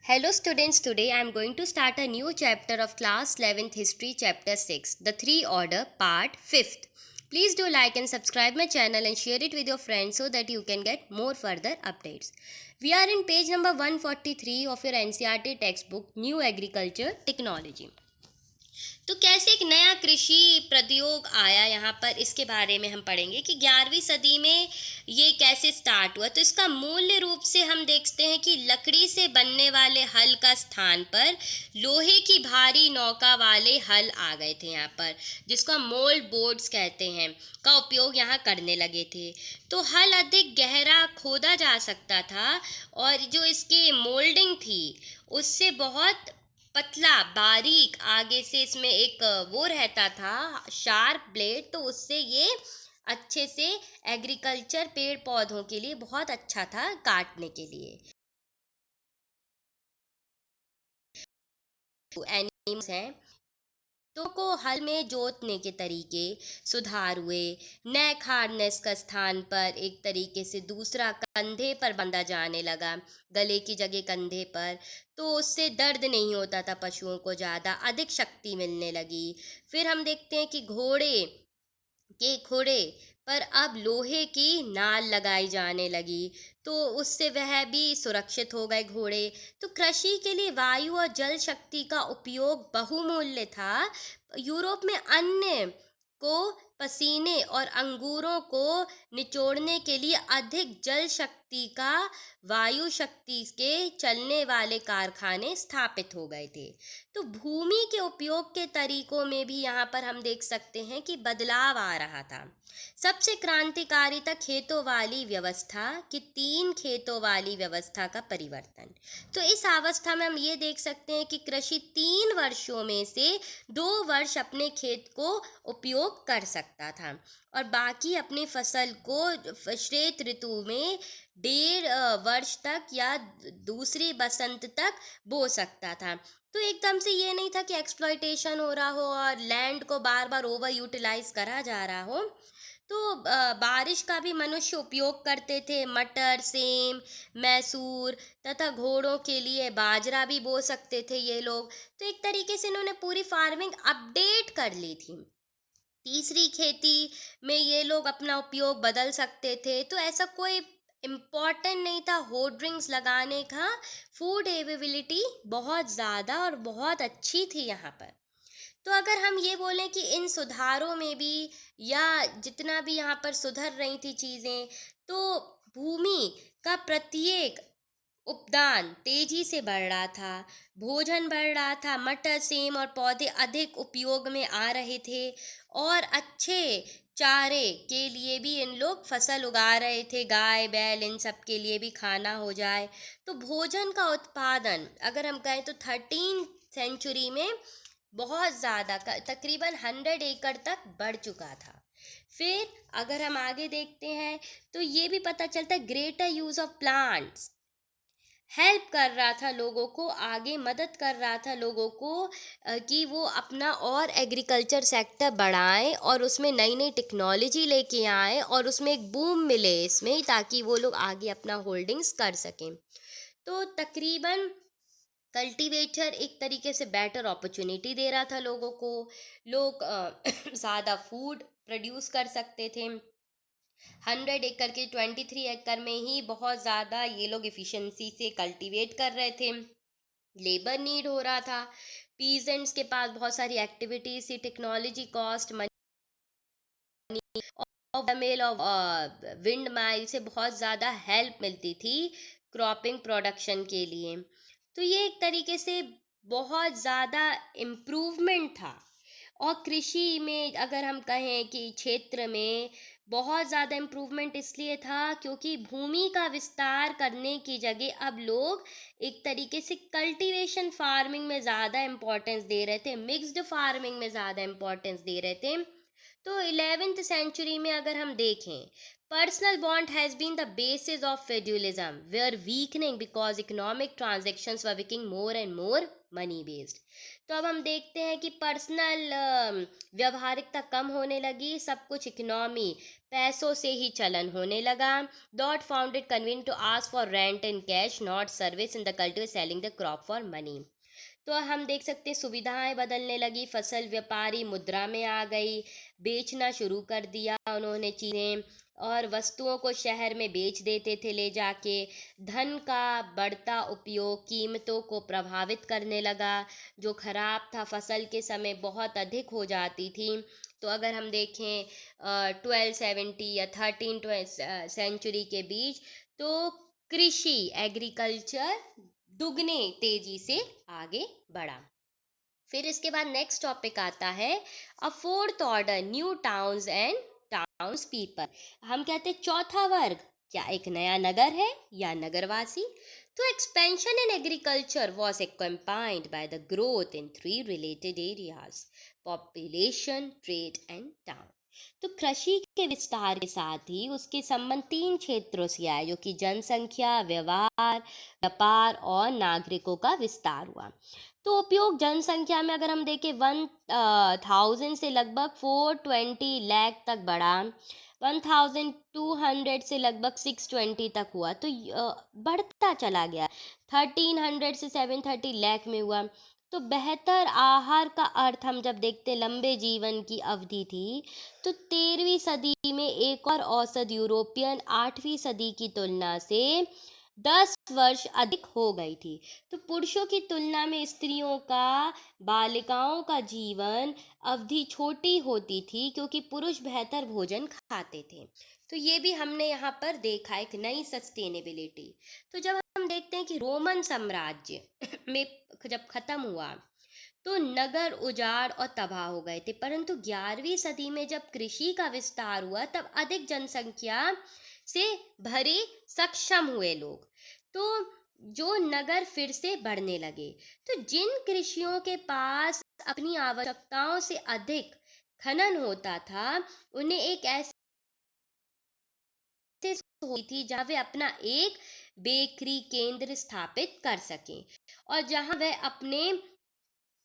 Hello students, today I am going to start a new chapter of class 11th history chapter 6, the three order part 5th. Please do like and subscribe my channel and share it with your friends so that you can get more further updates. We are in page number 143 of your NCERT textbook New Agriculture Technology. तो कैसे एक नया कृषि प्रयोग आया यहाँ पर, इसके बारे में हम पढ़ेंगे कि 11वीं सदी में ये कैसे स्टार्ट हुआ। तो इसका मूल्य रूप से हम देखते हैं कि लकड़ी से बनने वाले हल का स्थान पर लोहे की भारी नौका वाले हल आ गए थे यहाँ पर, जिसको हम मोल्ड बोर्ड्स कहते हैं, का उपयोग यहाँ करने लगे थे। तो हल अधिक गहरा खोदा जा सकता था और जो इसकी मोल्डिंग थी उससे बहुत पतला बारीक आगे से इसमें एक वो रहता था शार्प ब्लेड, तो उससे ये अच्छे से एग्रीकल्चर पेड़ पौधों के लिए बहुत अच्छा था काटने के लिए। एनिमल्स हैं तो को हल में जोतने के तरीके सुधार हुए। नेक हार्नेस का स्थान पर एक तरीके से दूसरा कंधे पर बांधा जाने लगा, गले की जगह कंधे पर, तो उससे दर्द नहीं होता था, पशुओं को ज़्यादा अधिक शक्ति मिलने लगी। फिर हम देखते हैं कि घोड़े के घोड़े पर अब लोहे की नाल लगाई जाने लगी, तो उससे वह भी सुरक्षित हो गए घोड़े। तो कृषि के लिए वायु और जल शक्ति का उपयोग बहुमूल्य था। यूरोप में अन्य को पसीने और अंगूरों को निचोड़ने के लिए अधिक जल शक्ति का वायु शक्ति के चलने वाले कारखाने स्थापित हो गए थे। तो भूमि के उपयोग के तरीकों में भी यहाँ पर हम देख सकते हैं कि बदलाव आ रहा था। सबसे क्रांतिकारी था खेतों वाली व्यवस्था कि 3 खेतों वाली व्यवस्था का परिवर्तन। तो इस अवस्था में हम ये देख सकते हैं कि कृषि 3 वर्षों में से 2 वर्ष अपने खेत को उपयोग कर सकता था और बाकी अपनी फसल को श्वेत ऋतु में 1.5 वर्ष तक या दूसरी बसंत तक बो सकता था। तो एकदम से ये नहीं था कि एक्सप्लॉयटेशन हो रहा हो और लैंड को बार बार ओवर यूटिलाइज करा जा रहा हो। तो बारिश का भी मनुष्य उपयोग करते थे। मटर, सेम, मैसूर तथा घोड़ों के लिए बाजरा भी बो सकते थे ये लोग। तो एक तरीके से इन्होंने पूरी फार्मिंग अपडेट कर ली थी। तीसरी खेती में ये लोग अपना उपयोग बदल सकते थे, तो ऐसा कोई इम्पॉर्टेंट नहीं था होर्डिंग्स लगाने का। फूड अवेलेबिलिटी बहुत ज़्यादा और बहुत अच्छी थी यहाँ पर। तो अगर हम ये बोलें कि इन सुधारों में भी या जितना भी यहाँ पर सुधर रही थी चीज़ें, तो भूमि का प्रत्येक उपदान तेजी से बढ़ रहा था, भोजन बढ़ रहा था, मटर, सेम और पौधे अधिक उपयोग में आ रहे थे और अच्छे चारे के लिए भी इन लोग फसल उगा रहे थे, गाय बैल इन सब के लिए भी खाना हो जाए। तो भोजन का उत्पादन अगर हम कहें तो 13th सेंचुरी में बहुत ज़्यादा तकरीबन 100 एकड़ तक बढ़ चुका था। फिर अगर हम आगे देखते हैं तो ये भी पता चलता है greater use of plants help कर रहा था लोगों को, आगे मदद कर रहा था लोगों को कि वो अपना और एग्रीकल्चर सेक्टर बढ़ाएं और उसमें नई नई टेक्नोलॉजी लेके आएं और उसमें एक बूम मिले इसमें, ताकि वो लोग आगे अपना होल्डिंग्स कर सकें। तो तकरीबन कल्टीवेटर एक तरीके से बेटर अपॉर्चुनिटी दे रहा था लोगों को। लोग ज़्यादा फूड प्रोड्यूस कर सकते थे। 100 एकड़ के 23 एकड़ में ही बहुत ज़्यादा ये लोग इफ़िशेंसी से कल्टीवेट कर रहे थे। लेबर नीड हो रहा था, पीजेंट्स के पास बहुत सारी एक्टिविटीज थी, टेक्नोलॉजी, कॉस्ट, मनी और मेल और विंड माइल से बहुत ज़्यादा हेल्प मिलती थी क्रॉपिंग प्रोडक्शन के लिए। तो ये एक तरीके से बहुत ज़्यादा इम्प्रूवमेंट था। और कृषि में अगर हम कहें कि क्षेत्र में बहुत ज़्यादा इम्प्रूवमेंट इसलिए था क्योंकि भूमि का विस्तार करने की जगह अब लोग एक तरीके से कल्टीवेशन फार्मिंग में ज़्यादा इम्पोर्टेंस दे रहे थे, मिक्स्ड फार्मिंग में ज़्यादा इम्पोर्टेंस दे रहे थे। तो 11th सेंचुरी में अगर हम देखें, personal bond has been the basis of feudalism were weakening because economic transactions were becoming more and more money based. तो अब हम देखते हैं कि पर्सनल व्यवहारिकता कम होने लगी, सब कुछ इकोनॉमी पैसों से ही चलन होने लगा। That found it convenient to ask for rent in cash not service in the cultivator selling the crop for money. तो हम देख सकते हैं सुविधाएं बदलने लगी, फसल व्यापारी मुद्रा में आ गई, बेचना शुरू कर दिया उन्होंने चीज़ें, और वस्तुओं को शहर में बेच देते थे ले जाके। धन का बढ़ता उपयोग कीमतों को प्रभावित करने लगा, जो खराब था फसल के समय बहुत अधिक हो जाती थी। तो अगर हम देखें 1270 या 13th सेंचुरी के बीच, तो कृषि एग्रीकल्चर दुगने तेजी से आगे बढ़ा। फिर इसके बाद नेक्स्ट टॉपिक आता है अ fourth order, new towns and towns people. हम कहते हैं चौथा वर्ग क्या एक नया नगर है या नगरवासी। तो expansion in agriculture was accompanied by the growth in three related areas, population, trade and town. तो कृषि के विस्तार के साथ ही उसके संबंध तीन क्षेत्रों से आए, जो कि जनसंख्या, व्यवहार, व्यापार और नागरिकों का विस्तार हुआ। तो उपयोग जनसंख्या में अगर हम देखें 1000 से लगभग 420 लाख तक बढ़ा, 1200 से लगभग 620 तक हुआ। तो बढ़ता चला गया, 1300 से 730 लाख में हुआ। तो बेहतर आहार का अर्थ हम जब देखते लंबे जीवन की अवधि थी, तो 13वीं सदी में एक और औसत यूरोपियन 8वीं सदी की तुलना से 10 वर्ष अधिक हो गई थी। तो पुरुषों की तुलना में स्त्रियों का, बालिकाओं का जीवन अवधि छोटी होती थी, क्योंकि पुरुष बेहतर भोजन खाते थे। तो ये भी हमने यहाँ पर देखा एक नई सस्टेनेबिलिटी। तो जब हम देखते हैं कि रोमन साम्राज्य में जब खत्म हुआ, तो नगर उजाड़ और तबाह हो गए थे, परंतु 11वीं सदी में जब कृषि का विस्तार हुआ, तब अधिक जनसंख्या से भरे सक्षम हुए लोग। तो जो नगर फिर से बढ़ने लगे। तो जिन कृषियों के पास अपनी आवश्यकताओं से अधिक खनन होता था, उन्हें एक ऐसे हुई थी जहाँ वे अपना एक बेकरी केंद्र स्थापित कर सकें, और जहाँ वे अपने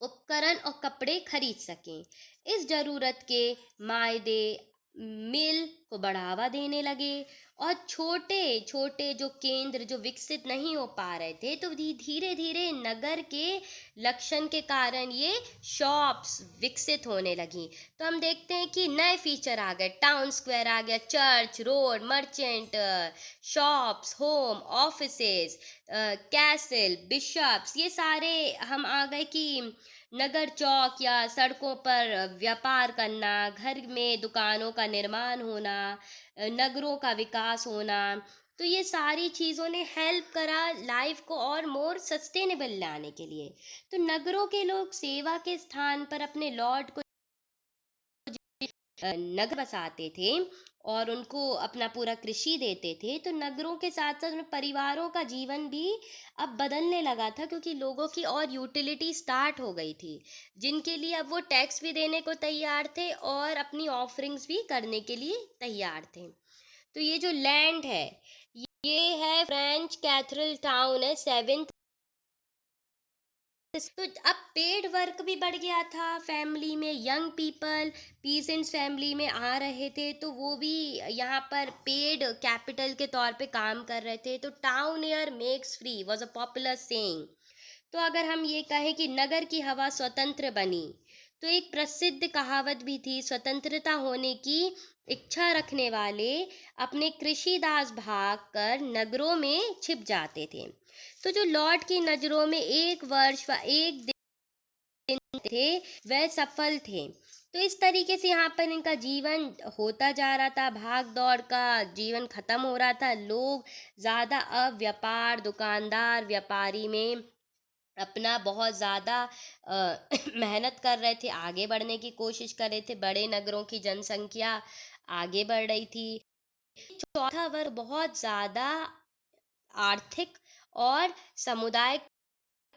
उपकरण और कपड़े खरीद सकें। इस जरूरत के मायदे मिल को बढ़ावा देने लगे, और छोटे छोटे जो केंद्र जो विकसित नहीं हो पा रहे थे, तो धीरे धीरे नगर के लक्षण के कारण ये शॉप्स विकसित होने लगी। तो हम देखते हैं कि नए फीचर आ गए, टाउन स्क्वायर आ गया, church, road, merchant shops, home, offices, castle, bishops, ये सारे हम आ गए कि नगर चौक या सड़कों पर व्यापार करना, घर में दुकानों का निर्माण होना, नगरों का विकास होना। तो ये सारी चीज़ों ने हेल्प करा लाइफ को और मोर सस्टेनेबल लाने के लिए। तो नगरों के लोग सेवा के स्थान पर अपने लॉर्ड को नगर बसाते थे और उनको अपना पूरा कृषि देते थे। तो नगरों के साथ साथ उन परिवारों का जीवन भी अब बदलने लगा था, क्योंकि लोगों की और यूटिलिटी स्टार्ट हो गई थी, जिनके लिए अब वो टैक्स भी देने को तैयार थे और अपनी ऑफरिंग्स भी करने के लिए तैयार थे। तो ये जो लैंड है, ये है फ्रेंच कैथरल टाउन है, 7th। तो अब पेड वर्क भी बढ़ गया था फैमिली में, यंग पीपल पीसेंट्स फैमिली में आ रहे थे, तो वो भी यहाँ पर पेड कैपिटल के तौर पे काम कर रहे थे। तो town air makes free was a popular saying. तो अगर हम ये कहें कि नगर की हवा स्वतंत्र बनी, तो एक प्रसिद्ध कहावत भी थी, स्वतंत्रता होने की इच्छा रखने वाले अपने कृषिदास भाग कर नगरों में छिप जाते थे। तो जो लॉर्ड की नजरों में एक वर्ष व एक दिन थे, वह सफल थे। तो इस तरीके से यहाँ पर इनका जीवन होता जा रहा था, भाग दौड़ का जीवन खत्म हो रहा था। लोग ज़्यादा अब व्यापार, दुकानदार, व्यापारी में अपना बहुत ज़्यादा मेहनत कर रहे थे, आगे बढ़ने की कोशिश कर रहे थे, बड़े नगरों की जनसंख्या आगे बढ़ रही थी। चौथा वर्ग बहुत ज़्यादा आर्थिक और समुदाय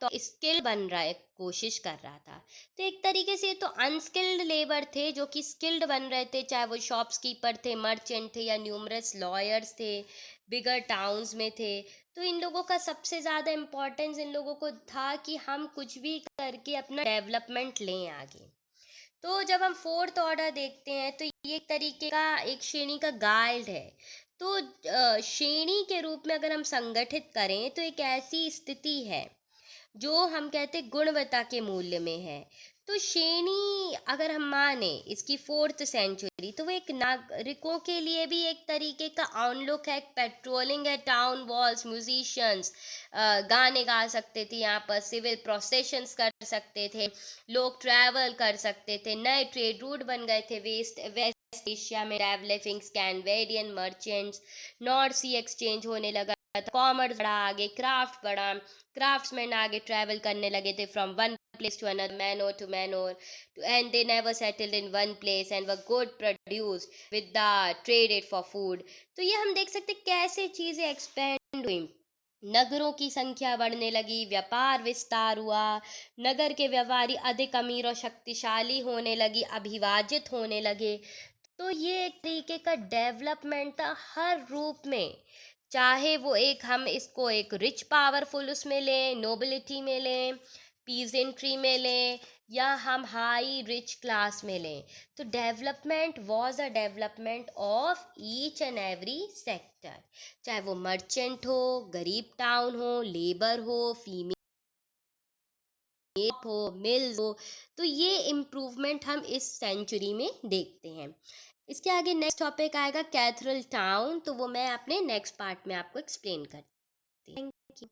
तो स्किल बन रहा है, कोशिश कर रहा था। तो एक तरीके से ये तो अनस्किल्ड लेबर थे जो कि स्किल्ड बन रहे थे, चाहे वो शॉप्सकीपर थे, मर्चेंट थे या न्यूमरस लॉयर्स थे, बिगर टाउन्स में थे। तो इन लोगों का सबसे ज़्यादा इम्पोर्टेंस इन लोगों को था कि हम कुछ भी करके अपना डेवलपमेंट लें आगे। तो जब हम फोर्थ ऑर्डर देखते हैं तो ये एक तरीके का एक श्रेणी का गाइड है। तो श्रेणी के रूप में अगर हम संगठित करें तो एक ऐसी स्थिति है जो हम कहते गुणवत्ता के मूल्य में है। तो श्रेणी अगर हम माने इसकी फोर्थ सेंचुरी, तो वो एक नागरिकों के लिए भी एक तरीके का आउटलुक है, पेट्रोलिंग है, टाउन वॉल्स, म्यूजिशियंस गाने गा सकते थे, यहाँ पर सिविल प्रोसेशंस कर सकते थे, लोग ट्रैवल कर सकते थे, नए ट्रेड रूट बन गए थे, वेस्ट एशिया में डेवलपिंग स्कैंडिनेवियन मर्चेंट्स, नॉर्थ सी एक्सचेंज होने लगा, कॉमर्स बढ़ा आगे, क्राफ्ट बढ़ा, craftsmen आगे ट्रैवल करने लगे थे from one place to another, man और and they never settled in one place and were good produce with the traded for food. तो ये हम देख सकते कैसे चीज़ें एक्सपेंड हुई, नगरों की संख्या बढ़ने लगी, व्यापार विस्तार हुआ, नगर के व्यापारी अधिक अमीर और शक्तिशाली होने लगी, अभिवाजित होने लगे। तो ये एक तरीके का डेवलपमेंट था हर रूप में, चाहे वो एक हम इसको एक रिच पावरफुल उसमें लें, नोबिलिटी में लें, पीजेंट्री में लें, या हम हाई रिच क्लास में लें। तो development was a development of each and every sector, चाहे वो मर्चेंट हो, गरीब टाउन हो, लेबर हो, फीमेल हो, मिल्स हो। तो ये इम्प्रूवमेंट हम इस सेंचुरी में देखते हैं। इसके आगे नेक्स्ट टॉपिक आएगा कैथरल टाउन, तो वो मैं अपने नेक्स्ट पार्ट में आपको एक्सप्लेन करती हूँ। Thank you.